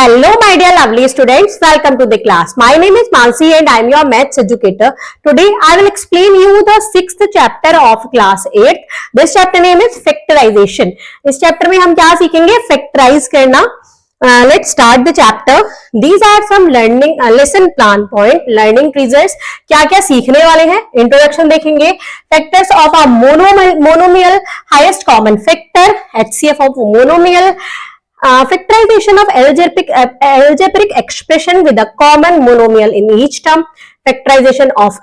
Hello my dear lovely students, welcome to the class. My name is Mansi and I am your maths educator. Today I will explain you the 6th chapter of class 8. This chapter name is factorization. इस chapter में हम क्या सीखेंगे? Factorize करना. Let's start the chapter. These are some learning lesson plan point, learning triggers. क्या क्या सीखने वाले हैं? Introduction देखेंगे. Factors of a monomial, highest common factor, HCF of monomial. Factorization of algebraic expression with a common monomial in each term. Factorization of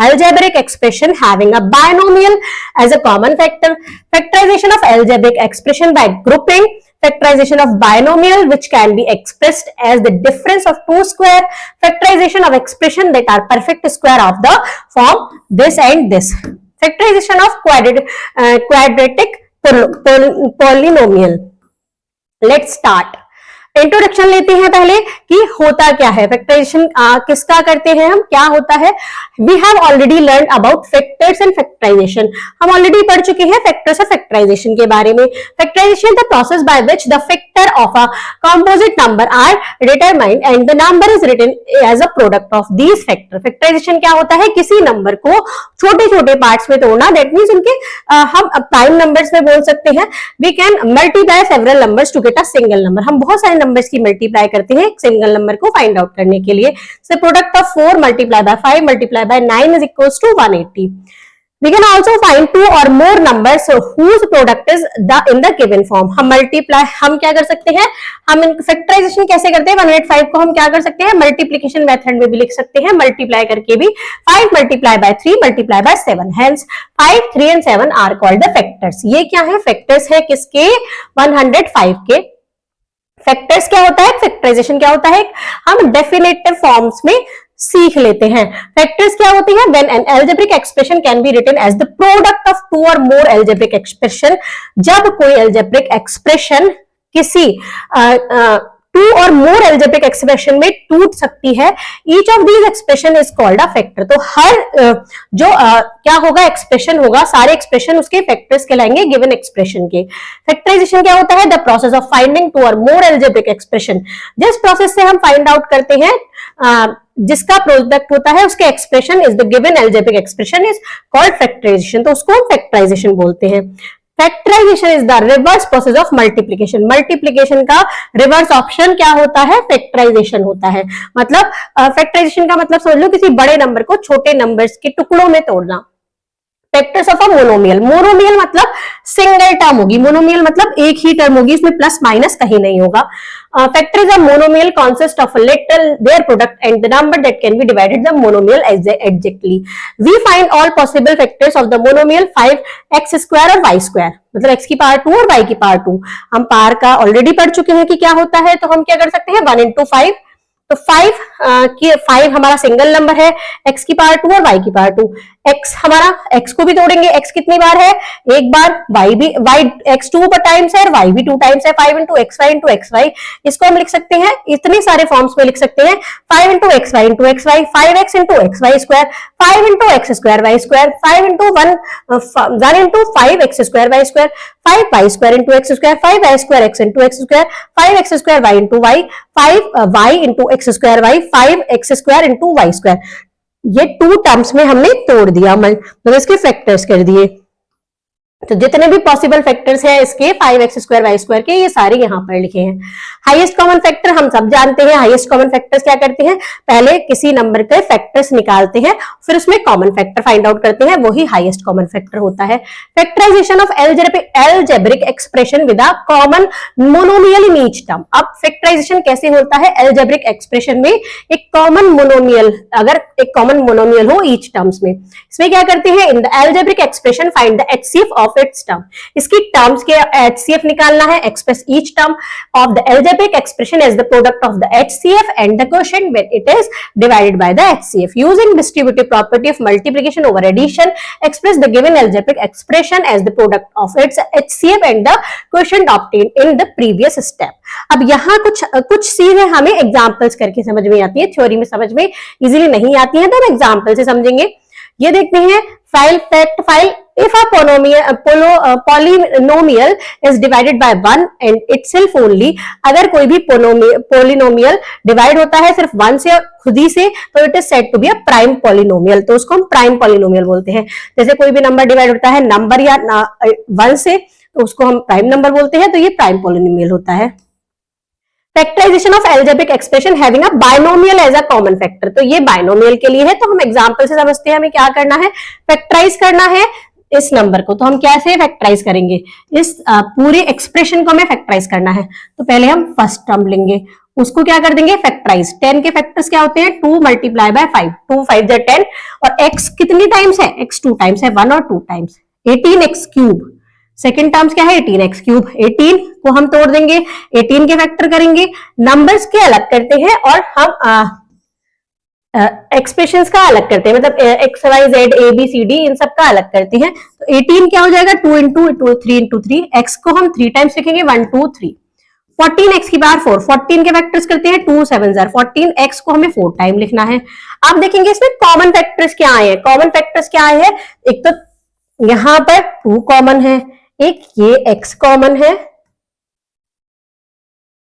algebraic expression having a binomial as a common factor. Factorization of algebraic expression by grouping. Factorization of binomial which can be expressed as the difference of two square. Factorization of expression that are perfect square of the form this and this. Factorization of quadratic polynomial. Let's start. Introduction लेते हैं पहले कि होता क्या है factorisation, किसका करते हैं हम, क्या होता है. We have already learn about factors and factorisation. हम ऑलरेडी पढ़ चुके हैं फैक्टर्स और फैक्टराइजेशन के बारे में. Factorisation the process by which the factor of a composite number are determined and the number is written as a product of these factor. Factorisation क्या होता है? किसी नंबर को छोटे छोटे पार्ट्स में तोड़ना. दैट मीन्स उनके हम प्राइम नंबर्स में बोल सकते हैं. We can multiply several numbers to get a single number. हम बहुत सारे नंबर्स की मल्टीप्लाई करते हैं एक सिंगल नंबर को फाइंड आउट करने के लिए. So product of 4 multiply by 5 multiply by 9 is equals to 180. We can also find two or more numbers whose product is in the given form. हम multiply हम क्या कर सकते हैं? हम फैक्टराइजेशन कैसे करते हैं? 105 को हम क्या कर सकते हैं? मल्टीप्लिकेशन मेथड में भी लिख सकते हैं, मल्टीप्लाई करके भी. 5 multiply by 3 multiply by 7. Hence 5, 3 and 7 are called the factors. ये क्या है? फैक्टर्स है किसके? 105 के. फैक्टर्स क्या होता है? फैक्टराइजेशन क्या होता है? हम डेफिनेटिव फॉर्म्स में सीख लेते हैं. फैक्टर्स क्या होती है? When an algebraic expression can be written as the product of two or more algebraic expression. जब कोई अलजेब्रिक एक्सप्रेशन किसी to or more algebraic expression में टूट सकती है. Each of these expression is called a factor. तो हर जो क्या होगा? एक्सप्रेशन होगा, सारे एक्सप्रेशन उसके फैक्टर्स कहलाएंगे गिवन एक्सप्रेशन के. फैक्टराइजेशन क्या होता है? The process of finding two or more algebraic expression. जिस प्रोसेस से हम फाइंड आउट करते हैं जिसका प्रोडक्ट होता है उसके expression is the given algebraic expression is called factorisation. तो उसको हम फैक्टराइजेशन बोलते हैं. Factorisation is the reverse process of multiplication. Multiplication का रिवर्स ऑप्शन क्या होता है? फैक्टराइजेशन होता है. मतलब फैक्टराइजेशन का मतलब समझ लो किसी बड़े नंबर को छोटे नंबर्स के टुकड़ों में तोड़ना. Factors of a monomial. Monomial मतलब सिंगल टर्म होगी. मोनोमियल मतलब एक ही टर्म होगी, इसमें प्लस माइनस कहीं नहीं होगा. Factors of monomial consist of a little their product and the number that can be divided the monomial exactly. We find all possible factors of the monomial 5x square और y square. मतलब x की power 2 और y की power 2. हम power का already पढ़ चुके हैं कि क्या होता है. तो हम क्या कर सकते हैं? 1 into 5. तो 5 हमारा सिंगल नंबर है, x की पावर 2 और y की पावर 2. x हमारा x को भी तोड़ेंगे. x कितनी बार है? एक बार. y भी x 2 पर टाइम्स है और y भी 2 टाइम्स है. 5 into xy into xy. इसको हम लिख सकते हैं इतने सारे फॉर्म्स में लिख सकते हैं. 5 into xy into xy, 5x into xy square, 5 into x square y square, 5 into 1 into 5x square y square, 5y square into x square, 5y square x into x square, 5x square y into y, 5y into x square y, 5x square into y square. ये 2 terms में हमने तोड़ दिया, मतलब इसके factors कर दिए. तो जितने भी पॉसिबल फैक्टर्स हैं इसके 5x स्क्वायर y स्क्वायर के, ये सारे यहाँ पर लिखे हैं. हाईएस्ट कॉमन फैक्टर हम सब जानते हैं. हाईएस्ट कॉमन फैक्टर्स क्या करते हैं? पहले किसी नंबर के फैक्टर्स निकालते हैं, फिर उसमें कॉमन फैक्टर फाइंड आउट करते हैं, वही हाईएस्ट कॉमन फैक्टर होता है. Factorisation of algebraic expression with a common monomial in each term. अब फैक्टराइजेशन कैसे होता है? अलजेब्रिक एक्सप्रेशन में एक कॉमन मोनोमियल, अगर एक कॉमन मोनोमियल हो ईच टर्म्स में, इसमें क्या करते हैं? In the algebraic expression find the HCF of its term. इसकी टर्म्स के HCF निकालना है. Express each term of the algebraic expression as the product of the HCF and the quotient when it is divided by the HCF. Using distributive property of multiplication over addition, express the given algebraic expression as the product of its HCF and the quotient obtained in the previous step. अब यहाँ कुछ चीजें हमें examples करके समझ में आती है, थ्योरी में समझ में इजीली नहीं आती है, तो हम एग्जाम्पल से समझेंगे. ये देखते हैं file fact file. If a polynomial is divided by 1 and itself only, अगर कोई भी पोलिनोमियल डिवाइड होता है सिर्फ 1 से खुद ही से, तो it is said to be a prime polynomial, तो उसको हम प्राइम पोलिनोमियल बोलते हैं। जैसे कोई भी नंबर डिवाइड होता है नंबर या 1 से, तो उसको हम प्राइम नंबर बोलते हैं, तो ये प्राइम पोलिनोमियल होता है। Factorisation of algebraic expression having a binomial as a common factor, तो ये बाइनोमियल के लिए है, तो हम एग्जांपल से समझते हैं हमें क्या करना है, फैक्टराइज करना है इस नंबर को। तो हम कैसे फैक्टराइज करेंगे, इस पूरे एक्सप्रेशन को हमें फैक्टराइज करना है। तो पहले हम फर्स्ट टर्म लेंगे, उसको क्या कर देंगे फैक्टराइज। 10 के फैक्टर्स क्या होते हैं 2 मल्टीप्लाई बाय 5, 2 5 जा 10, और x कितनी टाइम्स है, x 2 टाइम्स है, 1 और 2 times, 18x cube. Second terms क्या है 18x क्यूब, 18 को हम तोड़ देंगे, 18 के फैक्टर करेंगे, नंबर्स के अलग करते हैं और हम एक्सप्रेशंस का अलग करते हैं, मतलब X Y Z A B C D इन सब का अलग करते हैं। तो 18 क्या हो जाएगा 2 इंटू 3 इंटू 3, एक्स को हम 3 टाइम्स लिखेंगे 1 2 3, 14 एक्स की पावर 4, 14 के फैक्टर्स करते हैं 2 7 जार 14, एक्स को हमें 4 टाइम लिखना है। आप देखेंगे इसमें कॉमन फैक्टर्स क्या आए हैं, कॉमन फैक्टर्स क्या आए हैं, एक तो यहां पर 2 कॉमन है, एक ये x कॉमन है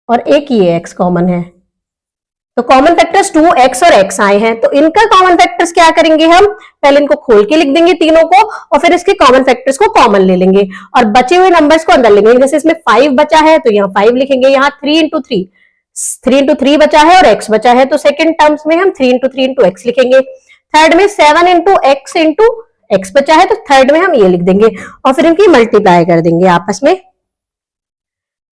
और एक ये x कॉमन है। तो कॉमन फैक्टर्स 2x और x आए हैं, तो इनका कॉमन फैक्टर्स क्या करेंगे, हम पहले इनको खोल के लिख देंगे तीनों को और फिर इसके कॉमन फैक्टर्स को कॉमन ले लेंगे और बचे हुए नंबर्स को अंदर लेंगे। जैसे इसमें 5 बचा है तो यहाँ 5 लिखेंगे, यहाँ 3 इंटू 3 बचा है और x बचा है, तो सेकेंड टर्म्स में हम 3 इंटू 3 इंटू एक्स लिखेंगे। थर्ड में 7 इंटू एक्स बचा है, तो थर्ड में हम ये लिख देंगे और फिर इनकी मल्टीप्लाई कर देंगे आपस में,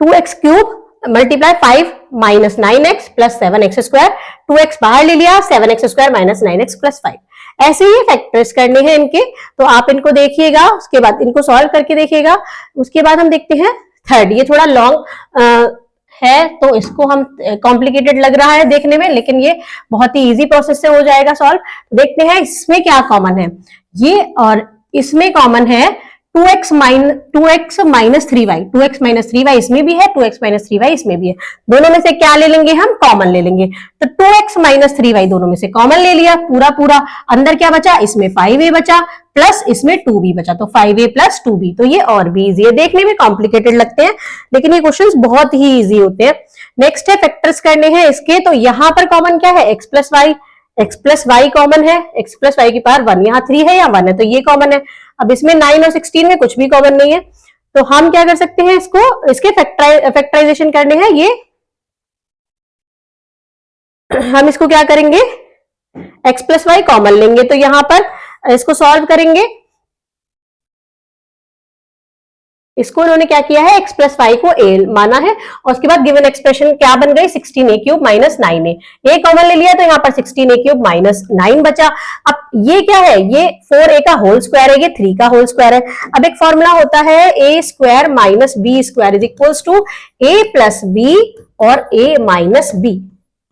2x cube multiply 5 minus 9x plus 7x square, 2x बाहर ले लिया, 7x square minus 9x plus 5। ऐसे ही फैक्टर्स करने हैं इनके, तो आप इनको देखिएगा, उसके बाद इनको सॉल्व करके देखिएगा। उसके बाद हम देखते हैं थर्ड, ये थोड़ा लॉन्ग है तो इसको हम कॉम्प्लिकेटेड लग रहा है देखने में, लेकिन ये बहुत ही इजी प्रोसेस से हो जाएगा सॉल्व। देखते हैं इसमें क्या कॉमन है, ये और इसमें कॉमन है 2x minus 3y, 2x minus 3y इसमें भी है, 2x माइनस 3y इसमें भी है, दोनों में से क्या ले लेंगे हम कॉमन ले लेंगे। तो 2x माइनस 3y दोनों में से कॉमन ले लिया, पूरा पूरा अंदर क्या बचा, इसमें 5a बचा प्लस इसमें 2b बचा, तो 5a प्लस 2b, तो ये और भी इजी है, देखने में कॉम्प्लिकेटेड लगते हैं लेकिन ये क्वेश्चंस बहुत ही इजी होते हैं। नेक्स्ट है फैक्टर्स करने हैं इसके, तो यहाँ पर कॉमन क्या है x प्लस वाई कॉमन है, x प्लस वाई की पावर 1, यहाँ 3 है या 1 है, तो ये कॉमन है। अब इसमें 9 और 16 में कुछ भी कॉमन नहीं है, तो हम क्या कर सकते हैं, इसके फैक्टराइजेशन करने हैं, ये हम इसको क्या करेंगे x प्लस वाई कॉमन लेंगे, तो यहां पर इसको सॉल्व करेंगे, इसको उन्होंने क्या किया है x प्लस वाई को a माना है और उसके बाद गिवन एक्सप्रेशन क्या बन गई 16a cube minus 9a, a common ले लिया तो यहाँ पर 16a क्यूब माइनस 9 बचा। अब ये क्या है, ये 4a का होल स्क्वायर है, ये 3 का होल स्क्वायर है। अब एक फॉर्मूला होता है a square minus B square is equals to a plus B और a माइनस बी,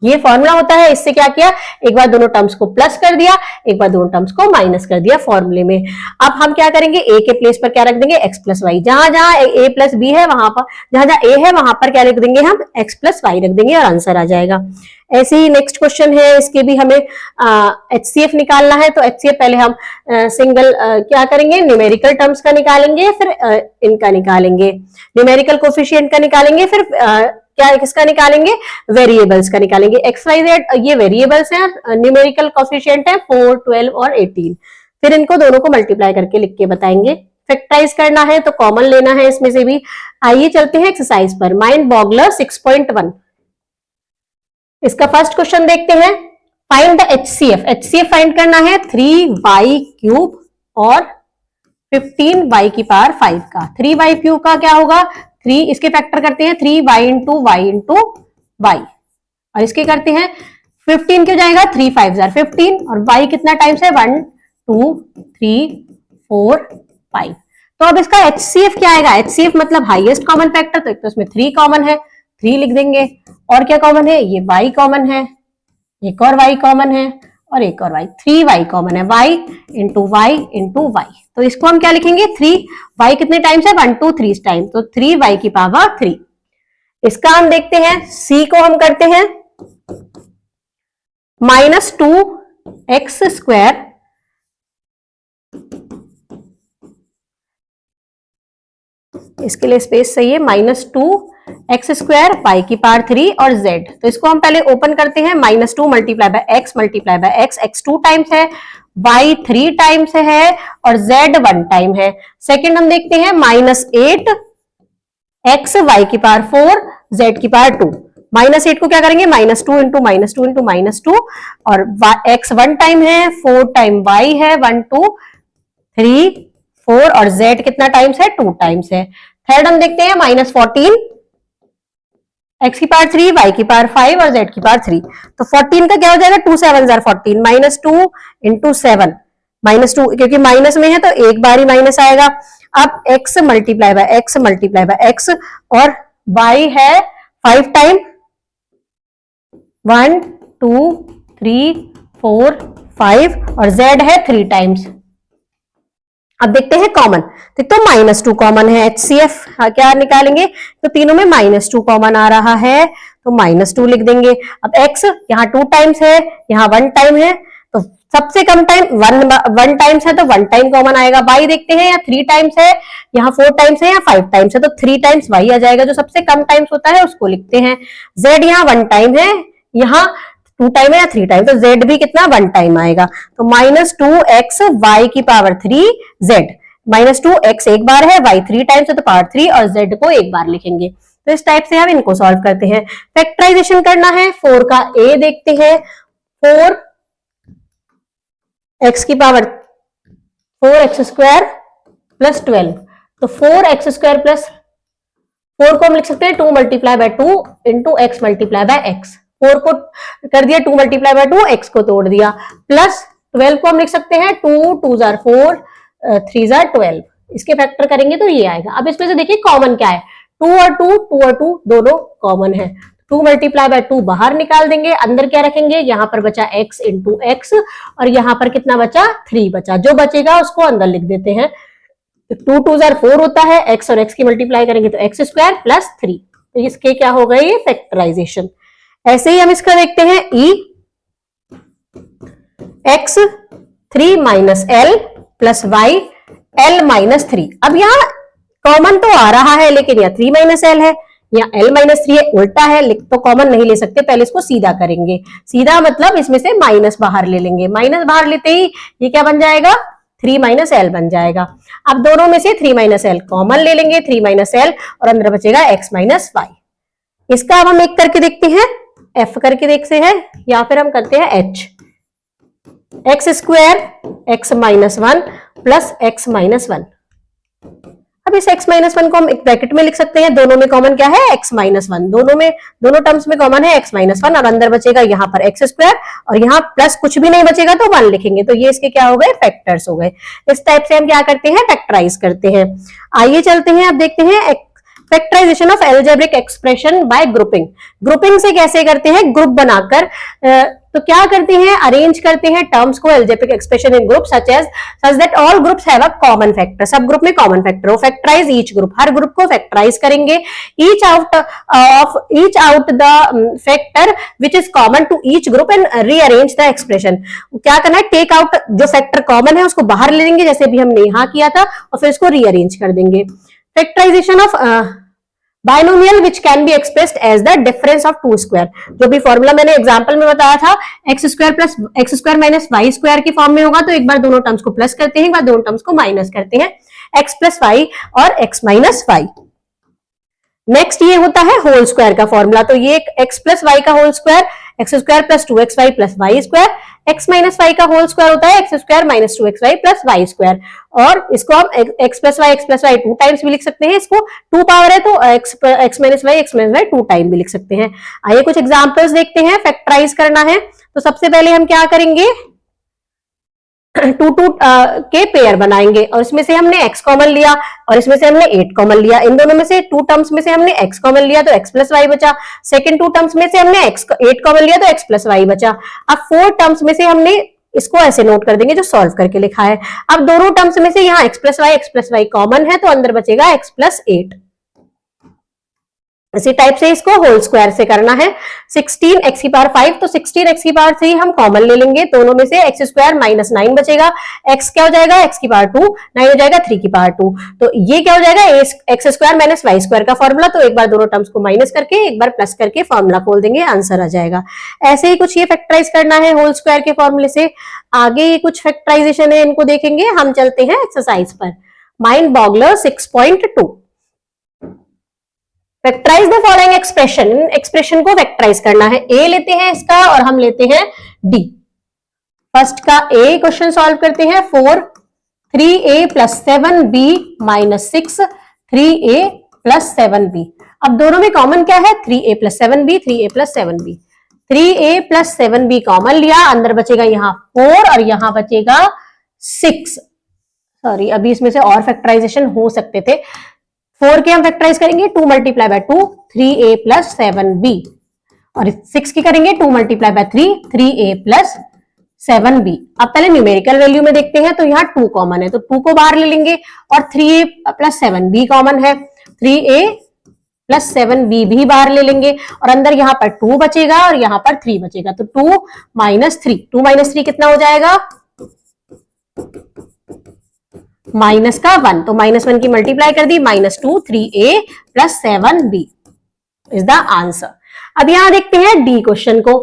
ये फॉर्मूला होता है। इससे क्या किया, एक बार दोनों टर्म्स को प्लस कर दिया, एक बार दोनों टर्म्स को माइनस कर दिया फॉर्मूले में। अब हम क्या करेंगे, ए के प्लेस पर क्या रख देंगे x प्लस वाई, जहां जहां ए प्लस बी है वहां पर, जहां जहां ए है वहां पर क्या लिख देंगे हम x प्लस वाई रख देंगे और आंसर आ जाएगा। ऐसे ही नेक्स्ट क्वेश्चन है, इसके भी हमें HCF निकालना है, तो HCF पहले हम सिंगल क्या करेंगे, न्यूमेरिकल टर्म्स का निकालेंगे, फिर इनका निकालेंगे, न्यूमेरिकल कोफिशिएंट का निकालेंगे, फिर क्या किसका निकालेंगे, वेरिएबल्स का निकालेंगे। एक्स वाई जेड ये वेरिएबल्स हैं, न्यूमेरिकल कोफिशिएंट है 4 12 और 18, फिर इनको दोनों को मल्टीप्लाई करके लिख के बताएंगे। फैक्टराइज करना है तो कॉमन लेना है इसमें से भी। आइए चलते हैं एक्सरसाइज पर, माइंड बॉगलर 6.1। इसका फर्स्ट क्वेश्चन देखते हैं, find the HCF। HCF find करना है 3y क्यूब और 15y की पावर 5 का। 3y क्यूब का क्या होगा, 3 इसके फैक्टर करते हैं 3y इंटू y और इसके करते हैं 15 क्यों जाएगा, 3 5 जार 15 और y कितना टाइम्स है 1 2 3 4 5। तो अब इसका HCF क्या आएगा, HCF मतलब हाईएस्ट कॉमन फैक्टर, तो एक तो इसमें 3 कॉमन है 3 लिख देंगे, और क्या कॉमन है, ये y कॉमन है, एक और y कॉमन है और एक और y, 3y कॉमन है, y इंटू y, तो इसको हम क्या लिखेंगे 3y कितने टाइम्स है 1 2 3 टाइम, तो 3y की पावर 3। इसका हम देखते हैं, c को हम करते हैं -2x स्क्वायर इसके लिए स्पेस चाहिए -2 x² y की पावर 3 और z। तो इसको हम पहले ओपन करते हैं, -2 मल्टीप्लाई बाय x 2 टाइम्स है, y 3 टाइम्स है और z 1 टाइम है। सेकेंड हम देखते हैं -8 x y की पावर 4 z की पावर 2। -8 को क्या करेंगे, -2 इंटू -2 और x 1 टाइम है, 4 टाइम y है, 1 2 3 4 और z कितना टाइम्स है, 2 टाइम्स है। थर्ड हम देखते हैं -14 x की पावर 3 y की पावर 5 और z की पावर 3। तो 14 का क्या हो जाएगा, 2 7 are 14, -2 इंटू 7, -2 क्योंकि माइनस में है तो एक बार ही माइनस आएगा। अब x मल्टीप्लाई बाय x और y है 5 टाइम, 1 2 3 4 5 और z है 3 टाइम्स। अब देखते हैं कॉमन, तो -2 कॉमन है, HCF क्या निकालेंगे, तो तीनों में -2 कॉमन आ रहा है तो -2 लिख देंगे। अब x यहाँ 2 टाइम्स है, यहाँ 1 टाइम है, तो सबसे कम टाइम 1 टाइम्स है तो 1 टाइम कॉमन आएगा। y देखते हैं, यहाँ 3 टाइम्स है, यहाँ 4 टाइम्स है, यहाँ 5 टाइम्स है, तो 3 टाइम्स y आ जाएगा, जो सबसे कम टाइम्स होता है उसको लिखते हैं। z यहाँ 1 टाइम है, यहाँ 2 टाइम है या 3 टाइम, तो z भी कितना 1 टाइम आएगा। तो -2x y की पावर 3 z, -2x एक बार है, y 3 टाइम्स है तो पावर 3 और z को एक बार लिखेंगे। तो इस टाइप से हम इनको सॉल्व करते हैं। फैक्टराइजेशन करना है, 4 का a देखते हैं, 4x की पावर 4x² प्लस 12, तो 4x² प्लस 4 को हम लिख सकते हैं 2 multiply bye 2 into x multiply by x। 4 को कर दिया 2 मल्टीप्लाई बाय 2, x को तोड़ दिया, प्लस 12 को हम लिख सकते हैं 2 2 जार 4 3 जार 12, इसके फैक्टर करेंगे तो ये आएगा। अब इसमें से देखिए कॉमन क्या है, 2 और 2 दोनों कॉमन है, 2 मल्टीप्लाई बाय 2 बाहर निकाल देंगे, अंदर क्या रखेंगे, यहाँ पर बचा x इंटू एक्स और यहाँ पर कितना बचा, 3 बचा, जो बचेगा उसको अंदर लिख देते हैं। 2 2 जार 4 होता है, x और x की मल्टीप्लाई करेंगे तो x² प्लस 3, तो इसके क्या हो गए, ये फैक्टराइजेशन। ऐसे ही हम इसका देखते हैं e x 3 minus l plus y l minus 3। अब यहाँ कॉमन तो आ रहा है लेकिन यहाँ 3 माइनस l है, यहाँ l माइनस 3 है, उल्टा है, तो कॉमन नहीं ले सकते, पहले इसको सीधा करेंगे। सीधा मतलब इसमें से माइनस बाहर ले लेंगे, माइनस बाहर लेते ही ये क्या बन जाएगा, 3 माइनस l बन जाएगा। अब दोनों में से 3 माइनस l कॉमन ले लेंगे, 3 माइनस l और अंदर बचेगा x माइनस y। इसका अब हम एक करके देखते हैं, f करके देखते हैं या फिर हम करते हैं h, x² x minus 1 plus x minus 1। अब इस x माइनस 1 को हम एक ब्रैकेट में लिख सकते हैं, दोनों में कॉमन क्या है, x माइनस 1, दोनों टर्म्स में कॉमन है x माइनस 1 और अंदर बचेगा यहाँ पर x² और यहाँ प्लस कुछ भी नहीं बचेगा तो 1 लिखेंगे, तो ये इसके क्या हो गए, फैक्टर्स हो गए। इस टाइप से हम क्या करते हैं, फैक्टराइज करते हैं। आइए चलते हैं, अब देखते हैं factorisation of algebraic expression by grouping. Grouping से कैसे करते हैं, ग्रुप बनाकर, तो क्या करते हैं, अरेंज करते हैं टर्म्स को algebraic expression in group such that all groups have a common factor, सब ग्रुप में कॉमन फैक्टर हो। फैक्टराइज ईच ग्रुप, हर ग्रुप को फैक्टराइज करेंगे। Each out the factor which is common to each group and rearrange the expression. क्या करना है, take out जो फैक्टर कॉमन है उसको बाहर ले लेंगे, जैसे भी हमने यहाँ किया था, और फिर इसको रीअरेंज कर देंगे। Factorisation of binomial which can be expressed as the difference of 2 square, जो भी फॉर्मूला मैंने एग्जांपल में बताया था, x² plus x² minus y² की फॉर्म में होगा, तो एक बार दोनों टर्म्स को प्लस करते हैं, एक बार दोनों टर्म्स को माइनस करते हैं, x प्लस y और x माइनस y। नेक्स्ट ये होता है होल स्क्वायर का फॉर्मूला, तो ये x प्लस y का whole square x² plus 2xy plus y², x minus y का होल स्क्वायर होता है x² minus 2xy plus y², और इसको हम x प्लस y 2 टाइम्स भी लिख सकते हैं, इसको 2 पावर है तो x माइनस y 2 टाइम भी लिख सकते हैं। आइए कुछ एग्जांपल्स देखते हैं, फैक्टराइज करना है तो सबसे पहले हम क्या करेंगे, 2 2 के पेयर बनाएंगे और इसमें से हमने x कॉमन लिया और इसमें से हमने 8 कॉमन लिया, इन दोनों में से 2 टर्म्स में से हमने x कॉमन लिया तो x प्लस y बचा, सेकंड 2 टर्म्स में से हमने 8 कॉमन लिया तो x प्लस y बचा। अब 4 टर्म्स में से हमने इसको ऐसे नोट कर देंगे जो सॉल्व करके लिखा है। अब दोनों टर्म्स में से यहाँ x प्लस y कॉमन है तो अंदर बचेगा x प्लस 8। इसी टाइप से इसको होल स्क्वायर से करना है। 16 एक्स की पावर 5, तो 16 एक्स की पावर 3 हम कॉमन ले लेंगे, दोनों में से एक्स स्क्वायर माइनस 9 बचेगा, एक्स क्या हो जाएगा, एक्स की पावर 2, 9 हो जाएगा 3 की पावर 2, तो ये क्या हो जाएगा, x square minus Y square का फॉर्मूला। तो एक बार दोनों टर्म्स को माइनस करके एक बार प्लस करके फॉर्मूला खोल देंगे, आंसर आ जाएगा। ऐसे ही कुछ ये फैक्टराइज करना है होल स्क्वायर के फॉर्मूले से। आगे ये कुछ फैक्टराइजेशन है, इनको देखेंगे। हम चलते हैं एक्सरसाइज पर। Mind boggler 6.2, vectorise the following expression. Expression को वेक्टराइज करना है। ए लेते हैं इसका और हम लेते हैं डी। फर्स्ट का ए क्वेश्चन सॉल्व करते हैं। 4 3a plus 7b minus 6 3a plus 7b। अब दोनों में कॉमन क्या है, 3a plus 7b, 3a plus 7b। 3a plus 7b common लिया, अंदर बचेगा यहाँ 4 और यहाँ बचेगा 6। सॉरी, अभी इसमें से और फैक्टराइजेशन हो सकते थे। 4 के हम फैक्टराइज करेंगे, 2 multiply bye 2 3a plus 7b, और 6 की करेंगे 2 multiply by 3 3a plus 7b। अब पहले न्यूमेरिकल वैल्यू में देखते हैं, तो यहाँ 2 कॉमन है, तो 2 को बाहर ले लेंगे, और 3a प्लस 7b कॉमन है, 3a प्लस 7b भी बाहर ले लेंगे, और अंदर यहाँ पर 2 बचेगा और यहाँ पर 3 बचेगा, तो 2 माइनस 3, 2 माइनस 3 कितना हो जाएगा, माइनस का 1, तो -1 की मल्टीप्लाई कर दी, -2 3a plus 7b is the answer. अब यहां देखते हैं डी क्वेश्चन को।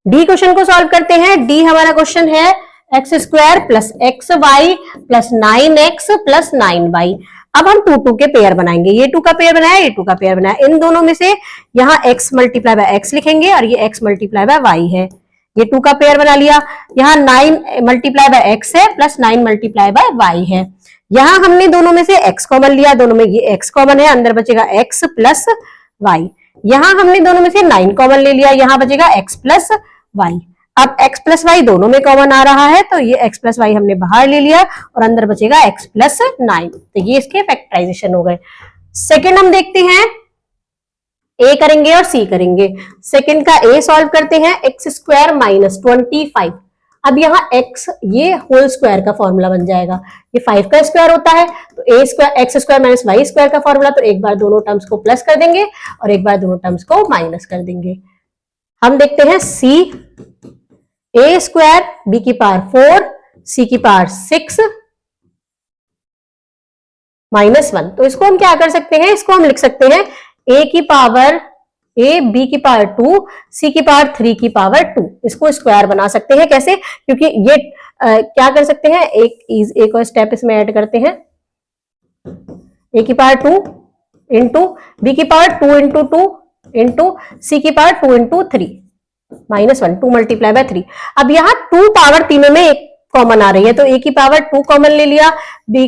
डी क्वेश्चन को सॉल्व करते हैं। डी हमारा क्वेश्चन है x square plus x y plus 9x plus 9y। अब हम 2 2 के पेयर बनाएंगे, ये 2 का पेयर बनाया, ये 2 का पेयर बनाया, इन दोनों में से यहाँ x मल्टीप्लाई बाय x लिखेंगे और ये x मल्टीप्लाई बाय y है, ये 2 का पेयर बना लिया। यहाँ 9 मल्टीप्लाई बाय x है प्लस 9 मल्टीप्लाई बाय y है। यहाँ हमने दोनों में से x कॉमन लिया, दोनों में ये x कॉमन है, अंदर बचेगा x प्लस y। यहाँ हमने दोनों में से 9 कॉमन ले लिया, यहाँ बचेगा x प्लस y। अब x प्लस y दोनों में कॉमन आ रहा है, तो ये x प्लस y हमने बाहर ले लिया और अंदर बचेगा x प्लस 9। तो ये इसके फैक्टराइजेशन हो गए। सेकेंड हम देखते हैं, ए करेंगे और सी करेंगे। सेकंड का ए सॉल्व करते हैं, एक्स स्क्वायर माइनस 25। अब यहाँ x ये होल स्क्वायर का फॉर्मूला बन जाएगा, ये 5 का स्क्वायर होता है, तो A square x square minus Y square का फॉर्मूला, तो एक बार दोनों टर्म्स को प्लस कर देंगे और एक बार दोनों टर्म्स को माइनस कर देंगे। हम देखते हैं सी, ए स्क्वायर बी की पावर 4 सी की पावर 6 -1। तो इसको हम क्या कर सकते हैं, इसको हम लिख सकते हैं a की पावर a, b की पावर 2, c की पावर 3 की पावर 2। इसको स्क्वायर बना सकते हैं। कैसे, क्योंकि ये क्या कर सकते हैं, एक और स्टेप इसमें ऐड करते हैं, a की पावर 2 इंटू बी की पावर 2 इंटू 2 इंटू सी की पावर 2 इंटू 3 -1, 2 मल्टीप्लाई बाय 3। अब यहाँ 2 पावर तीनों में एक कॉमन आ रही है, तो a की पावर 2 कॉमन ले लिया, b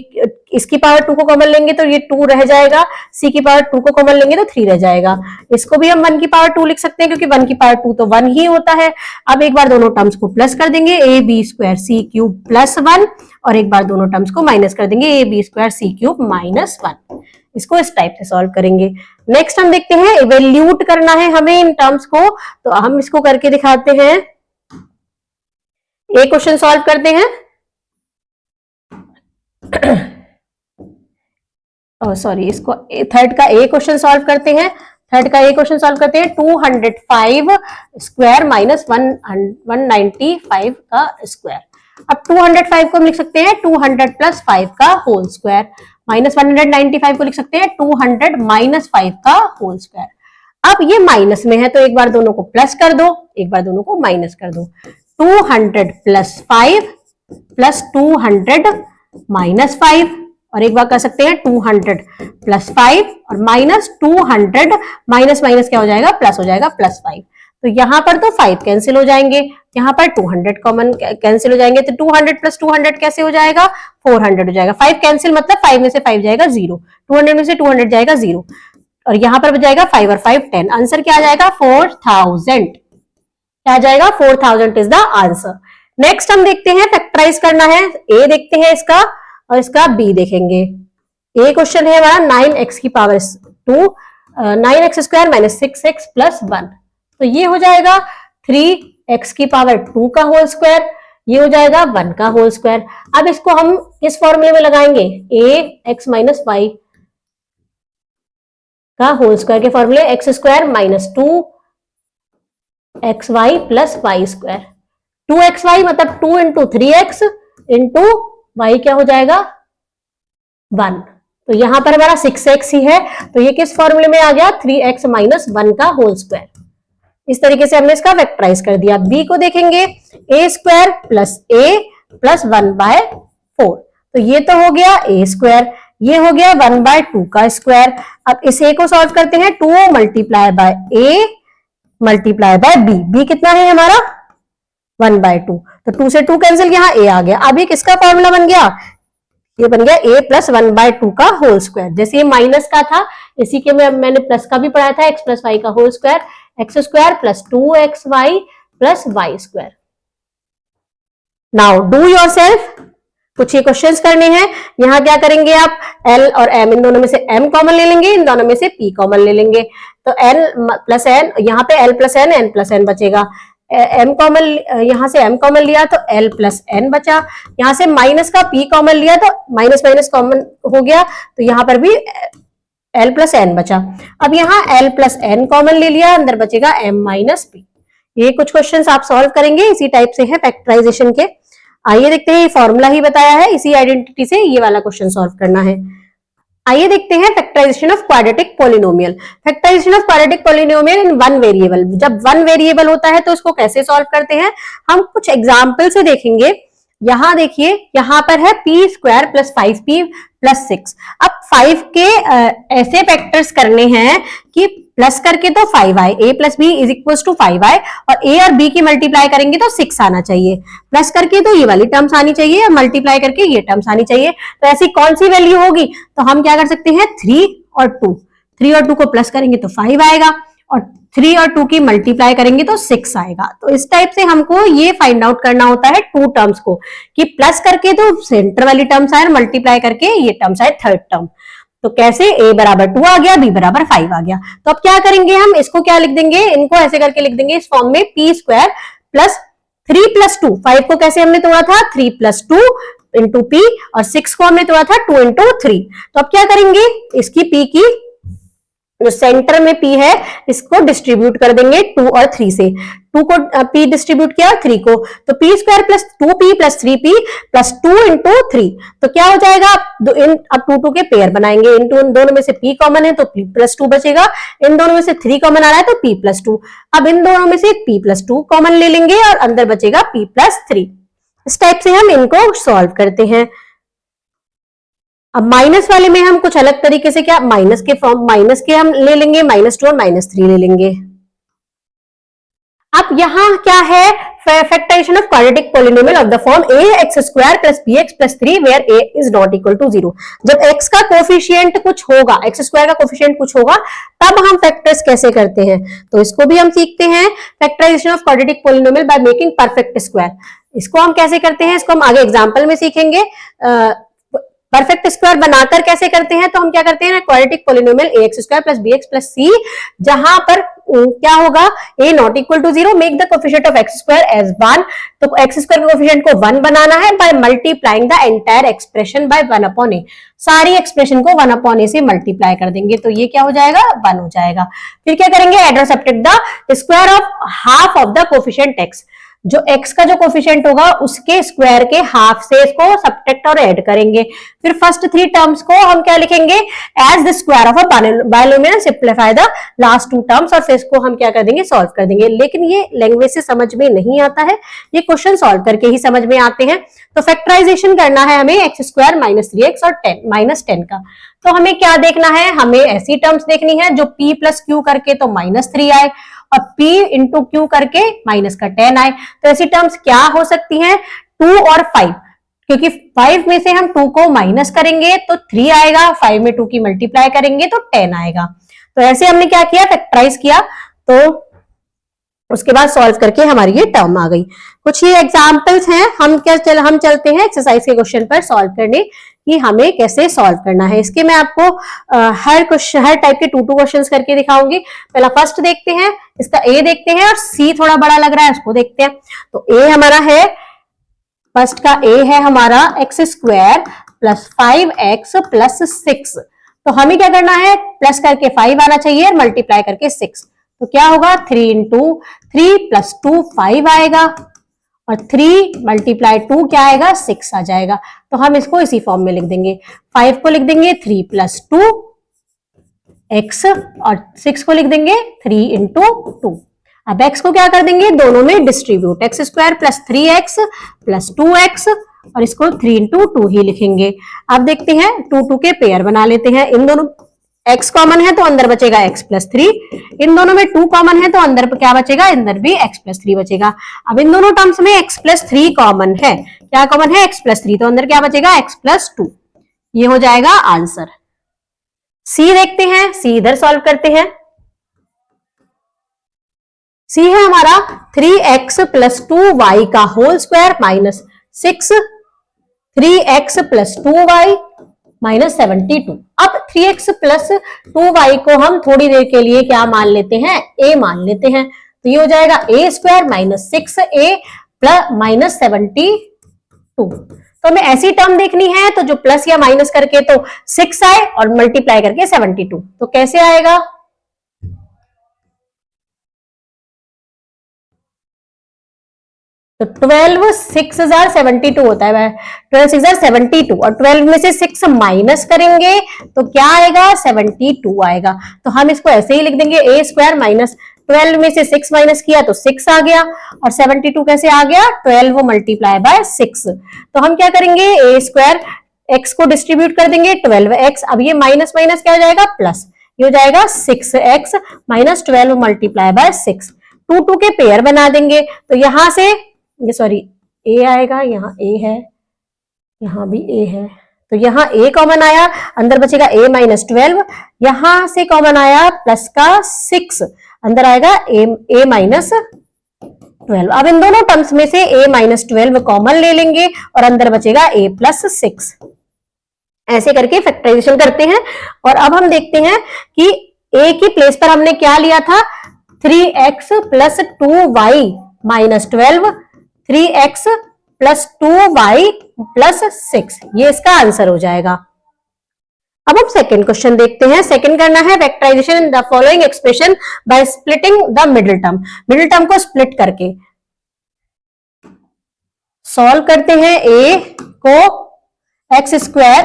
इसकी पावर 2 को कॉमन लेंगे तो ये 2 रह जाएगा, c की पावर 2 को कॉमन लेंगे तो 3 रह जाएगा। इसको भी हम 1 की पावर 2 लिख सकते हैं, क्योंकि 1 की पावर 2 तो 1 ही होता है। अब एक बार दोनों टर्म्स को प्लस कर देंगे, a b square c cube plus 1, और एक बार दोनों टर्म्स को माइनस कर देंगे, a b square c cube -1। इसको इस टाइप से सॉल्व करेंगे। नेक्स्ट हम देखते हैं, इवेल्यूट करना है हमें इन टर्म्स को, तो हम इसको करके दिखाते हैं। एक क्वेश्चन सॉल्व करते हैं, सॉरी इसको थर्ड का ए क्वेश्चन सॉल्व करते हैं। थर्ड का ए क्वेश्चन सॉल्व करते हैं, 205 स्क्वायर माइनस 195 का स्क्वायर। अब 205 को हम लिख सकते हैं 200 प्लस 5 का होल स्क्वायर, माइनस 195 को लिख सकते हैं 200 माइनस 5 का होल स्क्वायर। अब ये माइनस में है, तो एक बार दोनों को प्लस कर दो, एक बार दोनों को माइनस कर दो। 200 प्लस 5 प्लस 200 माइनस 5, और एक बार कर सकते हैं 200 प्लस 5 और माइनस 200 माइनस माइनस क्या हो जाएगा, प्लस हो जाएगा, प्लस 5। तो यहाँ पर तो 5 कैंसिल हो जाएंगे, यहाँ पर 200 कॉमन कैंसिल हो जाएंगे, तो 200 प्लस 200 कैसे हो जाएगा, 400 हो जाएगा। 5 कैंसिल मतलब 5 में से 5 जाएगा 0, 200 में से 200 जाएगा 0, और यहाँ पर जाएगा 5 और 5 10। आंसर क्या आ जाएगा, 4000। क्या आ जाएगा, 4000 इज द आंसर। नेक्स्ट हम देखते हैं, फैक्टराइज करना है। ए देखते हैं इसका और इसका बी देखेंगे। ए क्वेश्चन है हमारा 9x की power 2 9x square minus 6x plus 1, तो ये हो जाएगा 3x की पावर 2 का होल स्क्वायर, ये हो जाएगा 1 का होल स्क्वायर। अब इसको हम किस फॉर्मूले में लगाएंगे, a x माइनस वाई, का होल स्क्वायर के फॉर्मूले x square minus 2xy plus y square. 2xy मतलब 2 इंटू 3x इंटू वाई क्या हो जाएगा 1। तो यहां पर हमारा 6x ही है, तो ये किस फॉर्मूले में आ गया 3x माइनस 1 का होल स्क्वायर। इस तरीके से हमने इसका वेक्टराइज कर दिया। बी को देखेंगे ए स्क्वायर प्लस ए प्लस 1/4, तो ये तो हो गया ए स्क्वायर, ये हो गया 1/2 का स्क्वायर। अब इस ए को सॉल्व करते हैं, 2 multiply by a multiply by b. B कितना है हमारा 1/2, तो 2 से 2 कैंसिल, यहाँ ए आ गया। अब ये किसका फॉर्मूला बन गया, ये बन गया a प्लस 1/2 का होल स्क्वायर। जैसे ये माइनस का था, इसी के में मैंने प्लस का भी पढ़ा था, x प्लस वाई का whole square, x square plus 2xy plus y square. Now do yourself, कुछ ये क्वेश्चंस करने हैं। यहाँ क्या करेंगे आप, l और m, इन दोनों में से m कॉमन ले लेंगे, इन दोनों में से p कॉमन ले लेंगे, तो l प्लस n, यहाँ पे l plus n plus n बचेगा। m कॉमन, यहां से m कॉमन लिया तो l प्लस n बचा, यहां से माइनस का p कॉमन लिया तो माइनस माइनस कॉमन हो गया, तो यहां पर भी l प्लस n बचा। अब यहाँ l प्लस n कॉमन ले लिया, अंदर बचेगा m माइनस p। ये कुछ क्वेश्चंस आप सॉल्व करेंगे, इसी टाइप से है फैक्टराइजेशन के। आइए देखते हैं, ये फॉर्मूला ही बताया है, इसी आइडेंटिटी से ये वाला क्वेश्चन सॉल्व करना है। आइए देखते हैं factorisation of quadratic polynomial. Factorisation of quadratic polynomial in one variable. जब वन वेरिएबल होता है तो इसको कैसे सॉल्व करते हैं, हम कुछ एग्जांपल से देखेंगे। यहां देखिए, यहां पर है p square plus 5p plus 6। अब 5 के ऐसे फैक्टर्स करने हैं कि प्लस करके तो 5 आए, a plus b is equal to 5 आए, और a और b की मल्टीप्लाई करेंगे तो 6 आना चाहिए। प्लस करके तो ये वाली टर्म्स आनी चाहिए, और मल्टीप्लाई करके ये टर्म्स आनी चाहिए। तो ऐसी कौन सी वैल्यू होगी, तो हम क्या कर सकते हैं 3 और 2, 3 और 2 को प्लस करेंगे तो 5 आएगा, और 3 और 2 की मल्टीप्लाई करेंगे तो 6 आएगा। तो इस टाइप से हमको ये फाइंड आउट करना होता है टू टर्म्स को, कि प्लस करके तो सेंटर वाली टर्म्स आए, मल्टीप्लाई करके ये टर्म्स आए थर्ड टर्म। तो कैसे, a बराबर 2 आ गया, b बराबर 5 आ गया। तो अब क्या करेंगे हम, इसको क्या लिख देंगे, इनको ऐसे करके लिख देंगे इस फॉर्म में, p स्क्वायर प्लस 3 प्लस 2। 5 को कैसे हमने तोड़ा था, 3 प्लस 2 इंटू p, और 6 को हमने तोड़ा था 2 इंटू 3। तो अब क्या करेंगे, इसकी p की जो सेंटर में p है इसको डिस्ट्रीब्यूट कर देंगे 2 और 3 से। 2 को p डिस्ट्रीब्यूट किया 3 को, तो p square plus 2p plus 3p plus 2 into 3। तो क्या हो जाएगा, अब 2 के पेयर बनाएंगे, इंटू इन दोनों में से p कॉमन है तो p प्लस 2 बचेगा, इन दोनों में से 3 कॉमन आ रहा है तो p प्लस 2। अब इन दोनों में से p प्लस 2 कॉमन ले लेंगे, और अंदर बचेगा p प्लस 3। इस टाइप से हम इनको सॉल्व करते हैं। अब माइनस वाले में हम कुछ अलग तरीके से, क्या माइनस के फॉर्म, माइनस के हम ले लेंगे, -2 और -3 ले लेंगे। अब यहां क्या है, factorisation of quadratic polynomial of the form ax square plus bx plus 3 where a is not equal to 0। जब x का कोफिशिएंट कुछ होगा, x स्क्वायर का कोफिशिएंट कुछ होगा, तब हम फैक्टर्स कैसे करते हैं, तो इसको भी हम सीखते हैं। Factorisation of quadratic polynomial by making perfect square, इसको हम कैसे करते हैं, इसको हम आगे एग्जांपल में सीखेंगे। परफेक्ट स्क्वायर बनाकर कैसे करते हैं, तो हम क्या करते हैं, quadratic polynomial ax square plus bx plus c, जहां पर क्या होगा, a not equal to 0, make the coefficient of x square as 1। तो x स्क्वायर के कोफिशिएंट को 1 बनाना है by multiplying the entire expression by 1/a। सारी एक्सप्रेशन को 1/a से मल्टीप्लाई कर देंगे, तो ये क्या हो जाएगा, 1 हो जाएगा। फिर क्या करेंगे, एड और subtract the square of half of the coefficient x। जो x का जो कोफिशिएंट होगा उसके स्क्वायर के हाफ से इसको सब्ट्रैक्ट और ऐड करेंगे। फिर फर्स्ट 3 टर्म्स को हम क्या लिखेंगे, as the square of a binomial, simplify the last 2 terms, और फिर इसको हम क्या कर देंगे, सॉल्व कर देंगे। लेकिन ये लैंग्वेज से समझ में नहीं आता है, ये क्वेश्चन सॉल्व करके ही समझ में आते हैं। तो फैक्टराइजेशन करना है हमें x स्क्वायर माइनस 3x और 10 का। तो हमें क्या देखना है, हमें ऐसी टर्म्स देखनी है जो p प्लस क्यू करके तो -3 आए, और p इंटू क्यू करके माइनस का 10 आए। तो ऐसी टर्म्स क्या हो सकती हैं, 2 और 5, क्योंकि 5 में से हम 2 को माइनस करेंगे तो 3 आएगा, 5 में 2 की मल्टीप्लाई करेंगे तो 10 आएगा। तो ऐसे हमने क्या किया, फैक्टराइज किया, तो उसके बाद सॉल्व करके हमारी ये टर्म आ गई। कुछ ये एग्जांपल्स हैं, हम चलते हैं एक्सरसाइज के क्वेश्चन पर सॉल्व करने कि हमें कैसे सॉल्व करना है। इसके मैं आपको हर टाइप के 2 क्वेश्चंस करके दिखाऊंगी। पहला फर्स्ट देखते हैं, इसका ए देखते हैं, और सी थोड़ा बड़ा लग रहा है उसको देखते हैं। तो ए हमारा है, फर्स्ट का ए है हमारा x square plus 5x plus 6 तो हमें क्या करना है, प्लस करके 5 आना चाहिए और मल्टीप्लाई करके 6। तो क्या होगा, 3 इंटू 3 प्लस 2 5 आएगा और 3 मल्टीप्लाई 2 क्या आएगा, 6 आ जाएगा। तो हम इसको इसी फॉर्म में लिख देंगे। 5 को लिख देंगे 3 प्लस 2 x और 6 को लिख देंगे 3 इंटू 2। अब x को क्या कर देंगे, दोनों में distribute, x square plus 3x plus 2x और इसको 3 इंटू 2 ही लिखेंगे। अब देखते हैं 2 2 के पेयर बना लेते हैं। इन दोनों x कॉमन है तो अंदर बचेगा x प्लस 3, इन दोनों में 2 कॉमन है तो अंदर क्या बचेगा, अंदर भी x प्लस 3 बचेगा। अब इन दोनों टर्म्स में x प्लस 3 कॉमन है, क्या कॉमन है, x प्लस 3, तो अंदर क्या बचेगा, x प्लस 2। ये हो जाएगा आंसर। सी देखते हैं, सी इधर सॉल्व करते हैं। सी है हमारा 3x प्लस 2y का whole square minus 6, 3x plus 2y minus 72। अब 3x प्लस 2y को हम थोड़ी देर के लिए क्या मान लेते हैं, a मान लेते हैं। तो ये हो जाएगा a square minus 6a plus minus 72। तो हमें ऐसी टर्म देखनी है तो जो प्लस या माइनस करके तो 6 आए और मल्टीप्लाई करके 72। तो कैसे आएगा, तो 12 6 हजार 72 होता है, 12 6 हजार 72 और 12 में से 6 माइनस करेंगे तो क्या आएगा, 72 आएगा। तो हम इसको ऐसे ही लिख देंगे, a स्क्वायर माइनस 12 में से 6 माइनस किया तो 6 आ गया और 72 कैसे आ गया, 12 मल्टीप्लाई बाय 6। तो हम क्या करेंगे, a स्क्वायर x को डिस्ट्रीब्यूट कर देंगे 12x, अब ये माइनस माइनस क्या हो जाएगा, प्लस, ये हो जाएगा 6x माइनस 12 मल्टीप्लाई बाय 6। 2 2 के पेयर बना देंगे तो यहां से ये सॉरी a आएगा, यहाँ a है, यहाँ भी a है, तो यहाँ a कॉमन आया, अंदर बचेगा a माइनस 12, यहां से कॉमन आया प्लस का 6, अंदर आएगा a माइनस 12। अब इन दोनों टर्म्स में से a माइनस 12 कॉमन ले लेंगे और अंदर बचेगा a प्लस 6। ऐसे करके फैक्टराइजेशन करते हैं। और अब हम देखते हैं कि a की प्लेस पर हमने क्या लिया था, 3x plus 2y minus 12, 3x plus 2y plus 6, ये इसका आंसर हो जाएगा। अब हम सेकंड क्वेश्चन देखते हैं। सेकंड करना है factorisation in the following expression by splitting the middle term. Middle term को स्प्लिट करके सॉल्व करते हैं। a को x square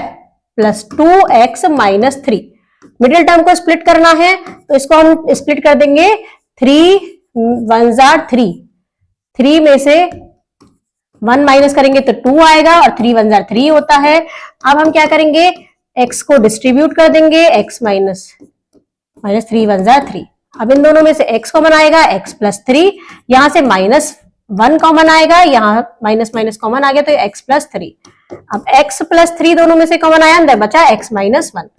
plus 2x minus 3, middle term को स्प्लिट करना है तो इसको हम स्प्लिट कर देंगे, 3 1 जार 3, 3 में से 1 माइनस करेंगे तो 2 आएगा और 3 1 जार 3 होता है। अब हम क्या करेंगे, x को डिस्ट्रीब्यूट कर देंगे, x माइनस 3 1 जार 3। अब इन दोनों में से x कॉमन आएगा, x प्लस 3, यहां से माइनस 1 कॉमन आएगा, यहाँ माइनस माइनस कॉमन आ गया तो x प्लस 3। अब x प्लस 3 दोनों में से कॉमन आया, अंदर बचा x माइनस 1।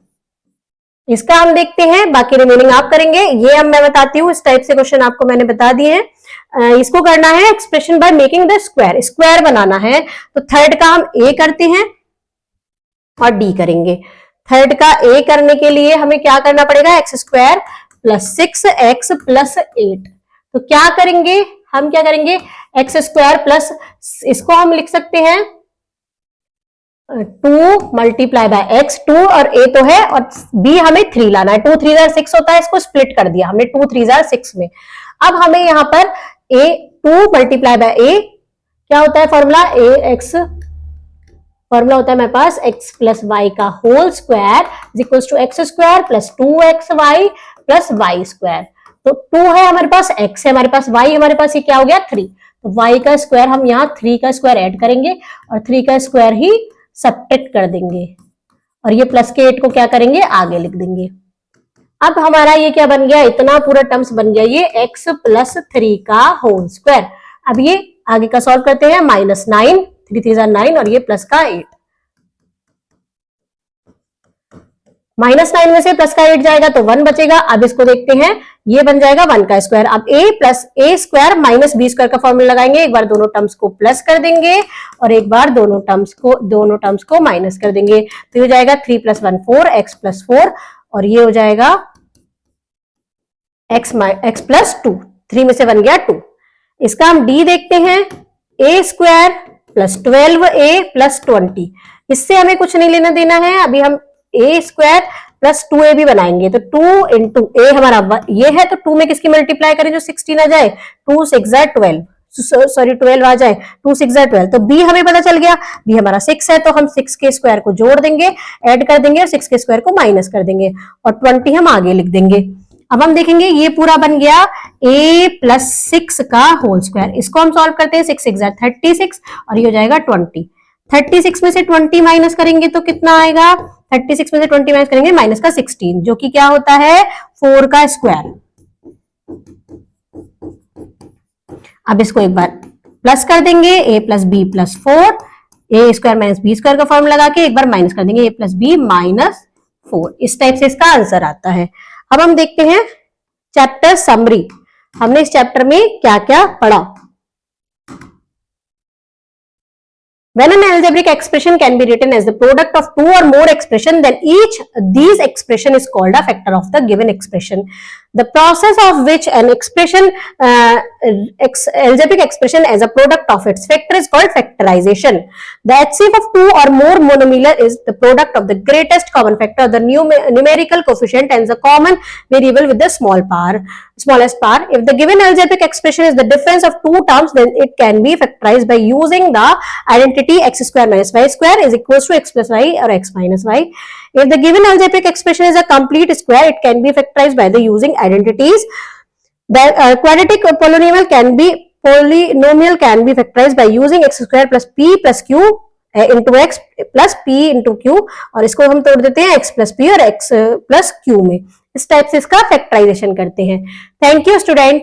इसका हम देखते हैं, बाकी रिमेनिंग आप करेंगे। ये अब मैं बताती हूँ, इस टाइप से क्वेश्चन आपको मैंने बता दिए हैं। इसको करना है expression by making the square, square बनाना है। तो थर्ड का हम a करते हैं और d करेंगे। थर्ड का a करने के लिए हमें क्या करना पड़ेगा, x square plus 6x plus 8। तो क्या करेंगे, हम क्या करेंगे, एक्स स्क्वायर प्लस, इसको हम लिख सकते हैं 2 मल्टीप्लाई बाय एक्स, 2 और a तो है और b हमें 3 लाना है। 2 3 जार 6 होता है, इसको स्प्लिट कर दिया हमने 2 3 जार 6 में। अब हमें यहाँ पर a 2 मल्टीप्लाई बाय a क्या होता है, फॉर्मूला ax, फॉर्मूला होता है मेरे पास x प्लस वाई का whole square is equals to x square plus 2xy plus y square. तो 2 है हमारे पास, x है हमारे पास, y हमारे पास, ये क्या हो गया 3। तो y का स्क्वायर हम यहाँ 3 का स्क्वायर ऐड करेंगे और 3 का स्क्वायर ही सब्ट्रैक्ट कर देंगे और ये प्लस के 8 को क्या करेंगे, आगे लिख देंगे। अब हमारा ये क्या बन गया, इतना पूरा टर्म्स बन गया, ये x प्लस 3 का होल स्क्वायर। अब ये आगे का सॉल्व करते हैं, माइनस 9, 3 3 जार 9 और ये प्लस का 8। माइनस 9 में से प्लस का 8 जाएगा तो 1 बचेगा। अब इसको देखते हैं, ये बन जाएगा 1 का स्क्वायर। अब a plus a square minus b square का फॉर्मूला लगाएंगे, एक बार दोनों टर्म्स को प्लस कर देंगे और एक बार दोनों टर्म्स को माइनस कर देंगे। तो ये हो जाएगा 3 प्लस 1 4, x प्लस 4 और ये हो जाएगा x प्लस 2, 3 में से बन गया 2। इसका हम d देखते हैं, a square plus 12a plus 20, इससे हमें कुछ नहीं लेना देना है। अभी हम a स्क्वायर प्लस 2a भी बनाएंगे तो 2 इंटू a हमारा ये है तो 2 में किसकी मल्टीप्लाई करें जो 16 आ जाए, 2 6 12, सॉरी 12 आ जाए, 2 6 12, तो b हमें पता चल गया, b हमारा 6 है तो हम 6 के स्क्वायर को जोड़ देंगे, ऐड कर देंगे और 6 के स्क्वायर को माइनस कर देंगे और 20 हम आगे लिख देंगे। अब हम देखेंगे ये पूरा बन गया a प्लस 6 का होल स्क्वायर, इसको हम सॉल्व करते हैं, 6 6 36 और ये हो जाएगा 20। 36 में से 20 माइनस करेंगे तो कितना आएगा, 36 में से 20 माइनस करेंगे माइनस का 16 जो कि क्या होता है 4 का स्क्वायर। अब इसको एक बार प्लस कर देंगे, a plus b plus 4, a square minus B square का फॉर्म लगा के एक बार माइनस कर देंगे, a प्लस बी माइनस 4। इस टाइप से इसका आंसर आता है। अब हम देखते हैं चैप्टर समरी, हमने इस चैप्टर में क्या क्या पढ़ा। When an algebraic expression can be written as the product of two or more expression, then each these expression is called a factor of the given expression. The process of which an expression algebraic expression as a product of its factor is called factorization. The HCF of two or more monomial is the product of the greatest common factor, the numerical coefficient, and the common variable with the smallest power. If the given algebraic expression is the difference of two terms, then it can be factorized by using the identity x square minus y square is equals to x plus y or x minus y. If the given algebraic expression is a complete square, it can be factorized by the using identities. The quadratic polynomial can be factorized by using x square plus p plus q into x plus p into q, और इसको हम तोड़ देते हैं x plus p और x plus q में। इस type से इसका फैक्टराइजेशन करते हैं। Thank you students.